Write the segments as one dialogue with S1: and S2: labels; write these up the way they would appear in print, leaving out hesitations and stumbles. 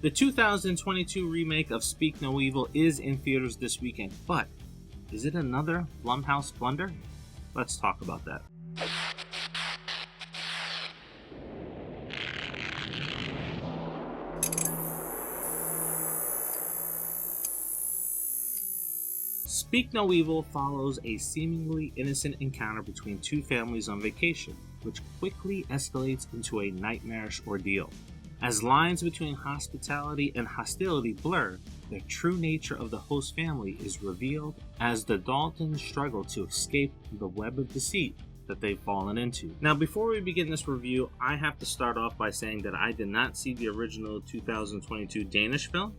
S1: The 2022 remake of Speak No Evil is in theaters this weekend, but is it another Blumhouse blunder? Let's talk about that. Speak No Evil follows a seemingly innocent encounter between two families on vacation, which quickly escalates into a nightmarish ordeal. As lines between hospitality and hostility blur, the true nature of the host family is revealed as the Daltons struggle to escape the web of deceit that they've fallen into. Now, before we begin this review, I have to start off by saying that I did not see the original 2022 Danish film,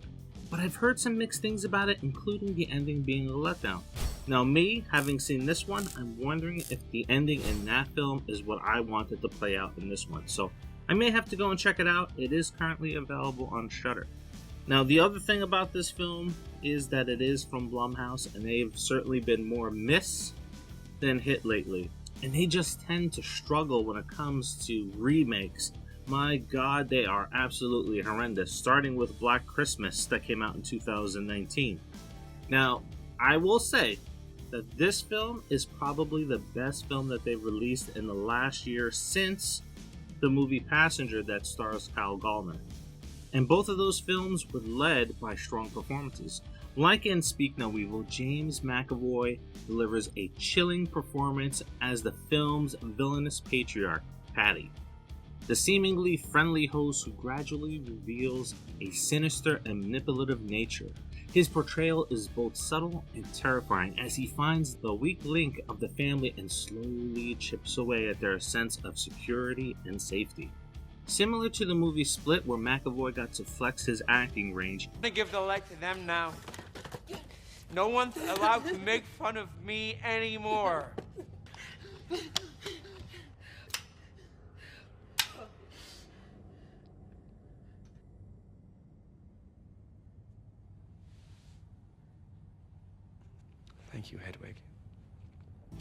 S1: but I've heard some mixed things about it, including the ending being a letdown. Now, me, having seen this one, I'm wondering if the ending in that film is what I wanted to play out in this one. So I may have to go and check it out. It is currently available on Shudder. Now, the other thing about this film is that it is from Blumhouse, and they've certainly been more miss than hit lately. And they just tend to struggle when it comes to remakes. My God, they are absolutely horrendous, starting with Black Christmas that came out in 2019. Now, I will say that this film is probably the best film that they've released in the last year since the movie Passenger that stars Kyle Gallner. And both of those films were led by strong performances. Like in Speak No Evil, James McAvoy delivers a chilling performance as the film's villainous patriarch, Patty, the seemingly friendly host who gradually reveals a sinister and manipulative nature. His portrayal is both subtle and terrifying as he finds the weak link of the family and slowly chips away at their sense of security and safety. Similar to the movie Split, where McAvoy got to flex his acting range,
S2: I'm gonna give the light to them now. No one's allowed to make fun of me anymore. Thank you, Hedwig.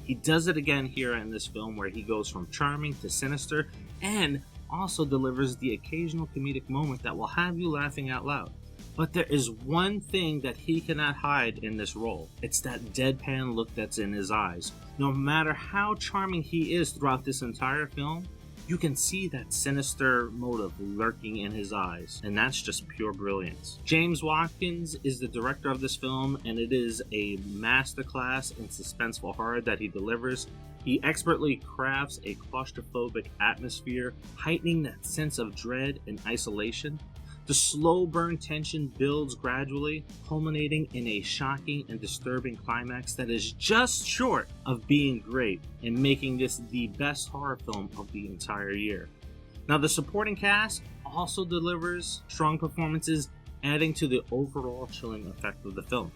S1: he does it again here in this film, where he goes from charming to sinister and also delivers the occasional comedic moment that will have you laughing out loud. But there is one thing that he cannot hide in this role. It's that deadpan look that's in his eyes. No matter how charming he is throughout this entire film, you can see that sinister motive lurking in his eyes, and that's just pure brilliance. James Watkins is the director of this film, and it is a masterclass in suspenseful horror that he delivers. He expertly crafts a claustrophobic atmosphere, heightening that sense of dread and isolation. The slow burn tension builds gradually, culminating in a shocking and disturbing climax that is just short of being great and making this the best horror film of the entire year. Now, the supporting cast also delivers strong performances, adding to the overall chilling effect of the film.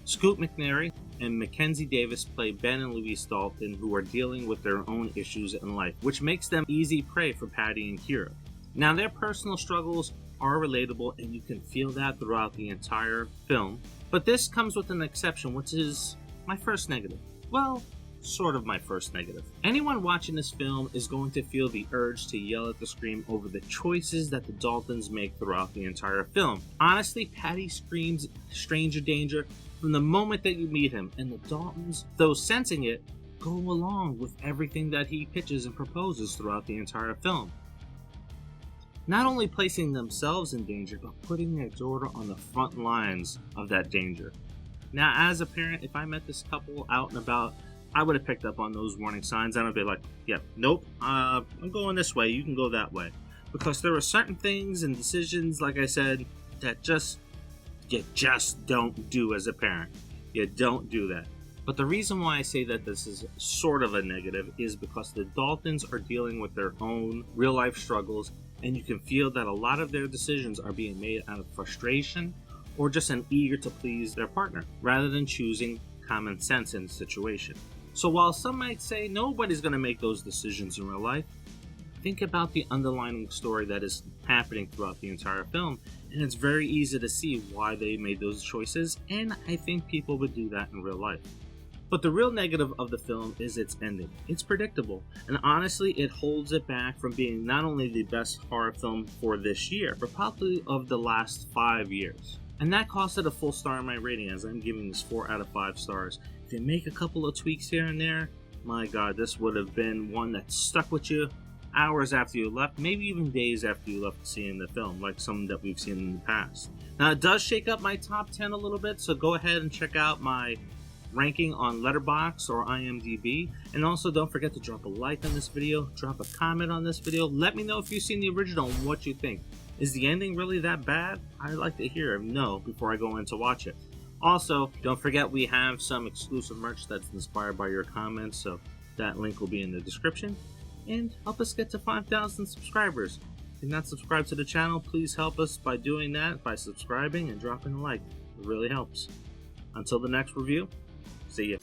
S1: Scoot McNairy and Mackenzie Davis play Ben and Louise Dalton, who are dealing with their own issues in life, which makes them easy prey for Patty and Kira. Now, their personal struggles are relatable, and you can feel that throughout the entire film. But this comes with an exception, which is my first negative. Well, sort of my first negative. Anyone watching this film is going to feel the urge to yell at the screen over the choices that the Daltons make throughout the entire film. Honestly, Patty screams stranger danger from the moment that you meet him, and the Daltons, though sensing it, go along with everything that he pitches and proposes throughout the entire film. Not only placing themselves in danger, but putting their daughter on the front lines of that danger. Now, as a parent, if I met this couple out and about, I would have picked up on those warning signs. I would be like, yeah, nope, I'm going this way, you can go that way. Because there are certain things and decisions, like I said, that you just don't do as a parent. You don't do that. But the reason why I say that this is sort of a negative is because the Daltons are dealing with their own real-life struggles, and you can feel that a lot of their decisions are being made out of frustration or just an eager to please their partner, rather than choosing common sense in the situation. So while some might say nobody's going to make those decisions in real life, think about the underlying story that is happening throughout the entire film, and it's very easy to see why they made those choices, and I think people would do that in real life. But the real negative of the film is its ending. It's predictable, and honestly it holds it back from being not only the best horror film for this year, but probably of the last 5 years. And that cost it a full star in my rating, as I'm giving this 4 out of 5 stars. If you make a couple of tweaks here and there, my god, this would have been one that stuck with you hours after you left, maybe even days after you left seeing the film, like some that we've seen in the past. Now it does shake up my top 10 a little bit, so go ahead and check out my ranking on Letterboxd or IMDb, and also don't forget to drop a like on this video, drop a comment on this video, let me know if you've seen the original and what you think. Is the ending really that bad? I'd like to hear no before I go in to watch it. Also, don't forget we have some exclusive merch that's inspired by your comments, so that link will be in the description. And help us get to 5,000 subscribers. If you're not subscribed to the channel, please help us by doing that, by subscribing and dropping a like. It really helps. Until the next review, see ya.